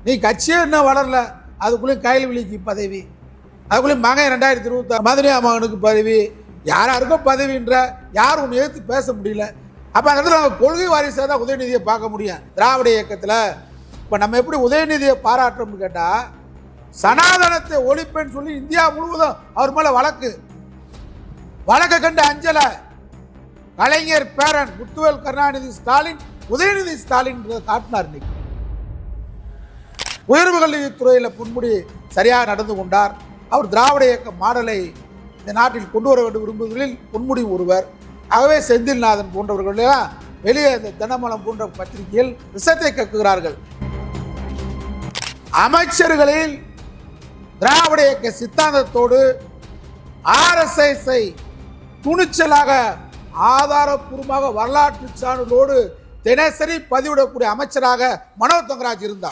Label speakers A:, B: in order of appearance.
A: நீ கட்சியே இன்னும் வளரல, அதுக்குள்ளேயும் கைல்வெளிக்கு பதவி, அதுக்குள்ளேயும் மகன் 2026 மதுரை மகனுக்கு பதவி, யாருக்கும் பதவின்ற யாரும் ஒன்று எடுத்து பேச முடியல. அப்போ அந்த இடத்துல நம்ம கொள்கை வாரிசாக தான் உதயநிதியை பார்க்க முடியும். திராவிட இயக்கத்தில் இப்போ நம்ம எப்படி உதயநிதியை பாராட்டுறோம்னு கேட்டால், சனாதனத்தை ஒழிப்பேன்னு சொல்லி இந்தியா முழுவதும் அவர் மேலே வழக்கை கண்டு அஞ்சலை. கலைஞர் பேரன் முத்துவேல் கருணாநிதி ஸ்டாலின் உதயநிதி ஸ்டாலின் காட்டினார். இன்னைக்கு உயர்வு கல்வித்துறையில் பொன்முடி சரியாக நடந்து கொண்டார். அவர் திராவிட இயக்க மாடலை இந்த நாட்டில் கொண்டு வர வேண்டும் விரும்புவதில் பொன்முடி ஒருவர். ஆகவே செந்தில்நாதன் போன்றவர்கள் எல்லாம் வெளியே இந்த தினமலம் போன்ற பத்திரிகையில் விஷத்தை கக்குகிறார்கள். அமைச்சர்களில் திராவிட இயக்க சித்தாந்தத்தோடு RSSஐ துணிச்சலாக ஆதாரப்பூர்வமாக வரலாற்று சான்றோடு தினசரி பதிவிடக்கூடிய அமைச்சராக மனோ தங்கராஜ் இருந்தார்.